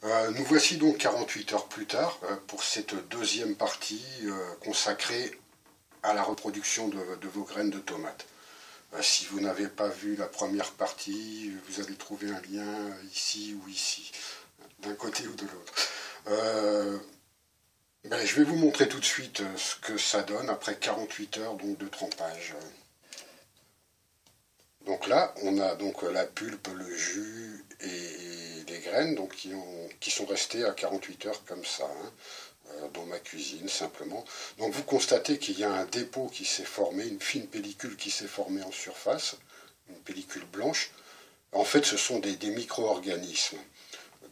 Nous voici donc 48 heures plus tard pour cette deuxième partie consacrée à la reproduction de vos graines de tomates. Si vous n'avez pas vu la première partie, vous allez trouver un lien ici ou ici, d'un côté ou de l'autre. Je vais vous montrer tout de suite ce que ça donne après 48 heures donc, de trempage. Donc là, on a donc la pulpe, le jus et les graines donc, qui sont restées à 48 heures comme ça, dans ma cuisine simplement. Donc vous constatez qu'il y a un dépôt qui s'est formé, une fine pellicule qui s'est formée en surface, une pellicule blanche. En fait, ce sont des micro-organismes.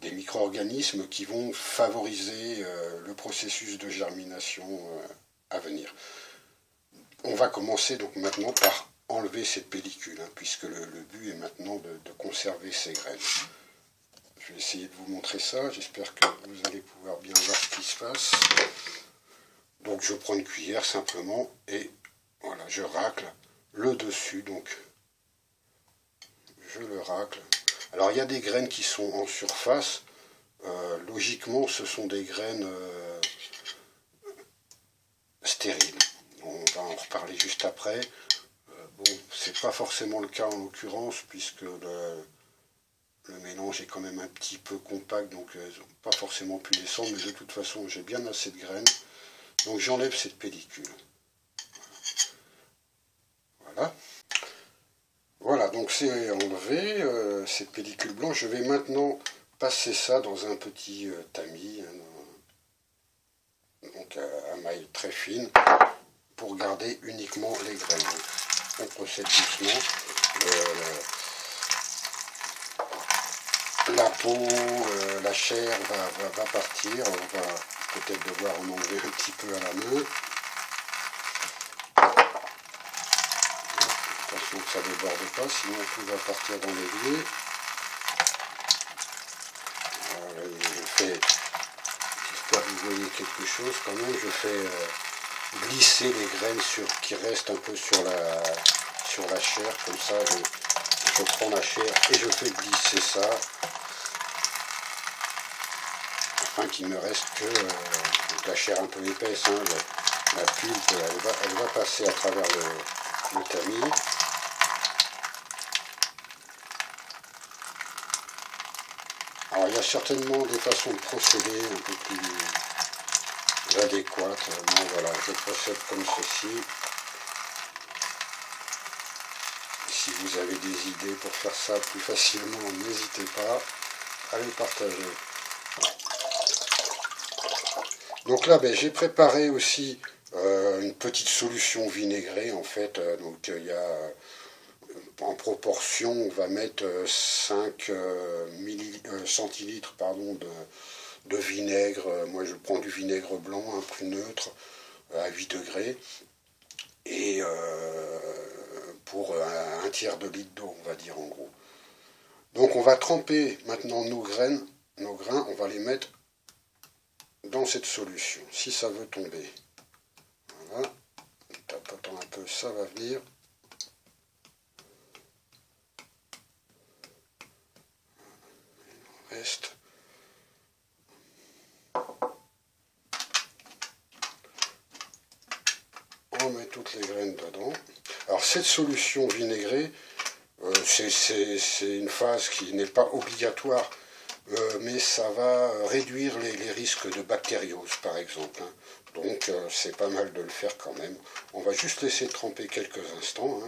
Des micro-organismes qui vont favoriser le processus de germination à venir. On va commencer donc maintenant par enlever cette pellicule, puisque le but est maintenant de conserver ces graines. Je vais essayer de vous montrer ça, j'espère que vous allez pouvoir bien voir ce qui se passe. Donc je prends une cuillère simplement et voilà, je racle le dessus, donc je le racle. Alors il y a des graines qui sont en surface, logiquement ce sont des graines stériles. On va en reparler juste après. Bon, c'est pas forcément le cas en l'occurrence, puisque le mélange est quand même un petit peu compact, donc ils n'ont pas forcément pu descendre, mais de toute façon j'ai bien assez de graines. Donc j'enlève cette pellicule. Voilà. Voilà, donc c'est enlevé, cette pellicule blanche. Je vais maintenant passer ça dans un petit tamis, donc à maille très fine, pour garder uniquement les graines. Donc, on procède doucement. La peau, la chair va partir. On va peut-être devoir en enlever un petit peu à la main. Attention que ça ne déborde pas, sinon tout va partir dans l'évier. Voilà, j'espère que vous voyez quelque chose quand même. Je fais glisser les graines qui restent un peu sur la chair, comme ça je prends la chair et je fais glisser ça, afin qu'il ne reste que la chair un peu épaisse, la pulpe, elle va passer à travers le tamis. Alors il y a certainement des façons de procéder un peu plus adéquates. Bon, voilà, je procède comme ceci. Si vous avez des idées pour faire ça plus facilement, n'hésitez pas à les partager. Donc là, j'ai préparé aussi une petite solution vinaigrée en fait. Donc il y a en proportion, on va mettre 5 centilitres de vinaigre. Moi je prends du vinaigre blanc, un plus neutre, à 8 degrés. Et pour un tiers de litre d'eau, on va dire en gros. Donc on va tremper maintenant nos grains, on va les mettre dans cette solution, si ça veut tomber. Voilà, en tapotant un peu, ça va venir. Il reste. On met toutes les graines dedans. Alors cette solution vinaigrée, c'est une phase qui n'est pas obligatoire, mais ça va réduire les risques de bactériose par exemple. Donc c'est pas mal de le faire quand même. On va juste laisser tremper quelques instants.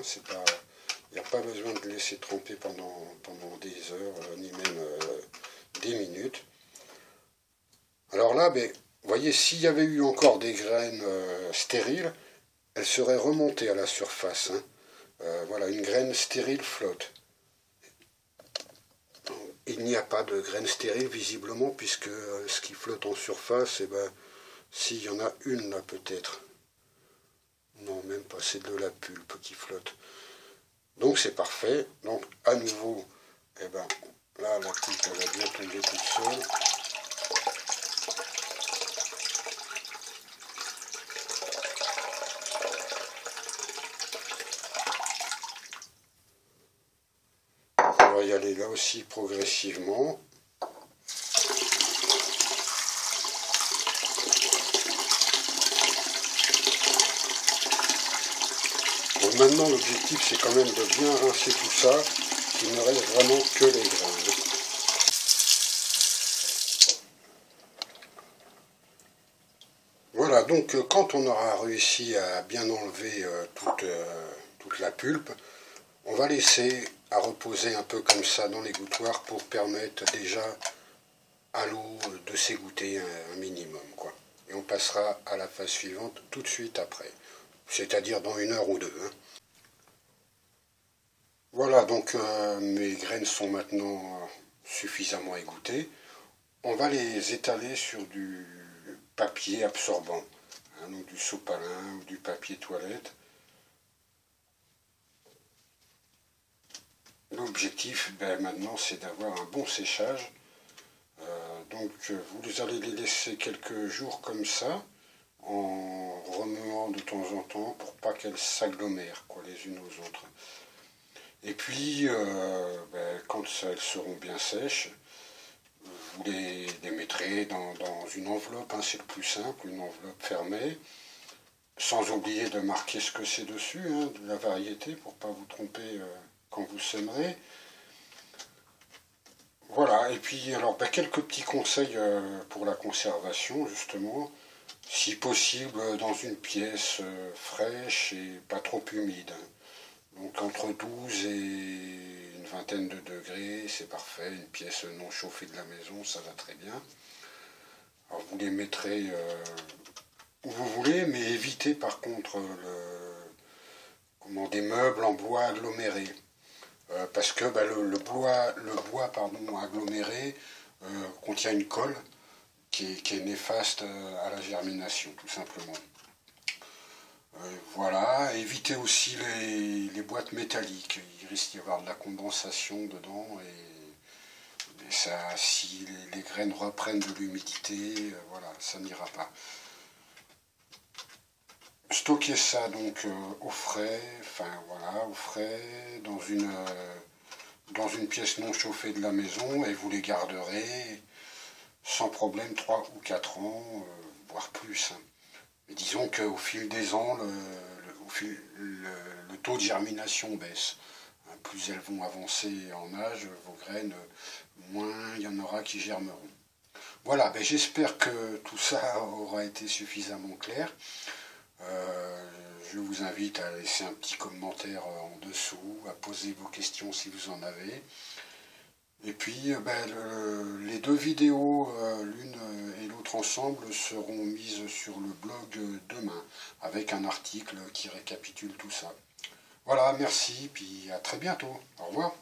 Il n'y a pas besoin de laisser tremper pendant des heures, ni même des minutes. Alors là, vous voyez, s'il y avait eu encore des graines stériles, elles seraient remontées à la surface. Voilà, une graine stérile flotte. Il n'y a pas de graine stérile visiblement, puisque ce qui flotte en surface, s'il y en a une là peut-être. Non, même pas, c'est de la pulpe qui flotte. Donc c'est parfait. Donc à nouveau, là la pulpe elle va bien tomber toute seule. On va y aller là aussi progressivement. maintenant l'objectif c'est quand même de bien rincer tout ça, qu'il ne reste vraiment que les grains. Voilà, donc quand on aura réussi à bien enlever toute la pulpe, on va laisser à reposer un peu comme ça dans l'égouttoir pour permettre déjà à l'eau de s'égoutter un minimum, quoi. Et on passera à la phase suivante tout de suite après, c'est-à-dire dans 1 heure ou 2. Hein. Voilà, donc mes graines sont maintenant suffisamment égouttées. On va les étaler sur du papier absorbant, hein, donc du sopalin ou du papier toilette. L'objectif maintenant c'est d'avoir un bon séchage. Donc vous allez les laisser quelques jours comme ça, en remuant de temps en temps pour pas qu'elles s'agglomèrent les unes aux autres. Et puis quand elles seront bien sèches, vous les mettrez dans une enveloppe, hein, c'est le plus simple, une enveloppe fermée, sans oublier de marquer ce que c'est dessus, hein, de la variété, pour ne pas vous tromper quand vous sèmerez. Voilà, et puis alors quelques petits conseils pour la conservation, justement. Si possible, dans une pièce fraîche et pas trop humide. Donc entre 12 et une vingtaine de degrés, c'est parfait. Une pièce non chauffée de la maison, ça va très bien. Alors vous les mettrez où vous voulez, mais évitez par contre des meubles en bois aggloméré. Parce que le bois aggloméré contient une colle qui est néfaste à la germination, tout simplement. Voilà, évitez aussi les boîtes métalliques. Il risque d'y avoir de la condensation dedans et ça, si les graines reprennent de l'humidité, voilà, ça n'ira pas. Stockez ça donc au frais, au frais, dans une pièce non chauffée de la maison et vous les garderez sans problème 3 ou 4 ans, voire plus. Hein. Mais disons qu'au fil des ans, le taux de germination baisse. Hein, plus elles vont avancer en âge, vos graines, moins il y en aura qui germeront. Voilà, j'espère que tout ça aura été suffisamment clair. Je vous invite à laisser un petit commentaire en dessous, à poser vos questions si vous en avez. Et puis les 2 vidéos, l'une et l'autre ensemble, seront mises sur le blog demain, avec un article qui récapitule tout ça. Voilà, merci, puis à très bientôt. Au revoir.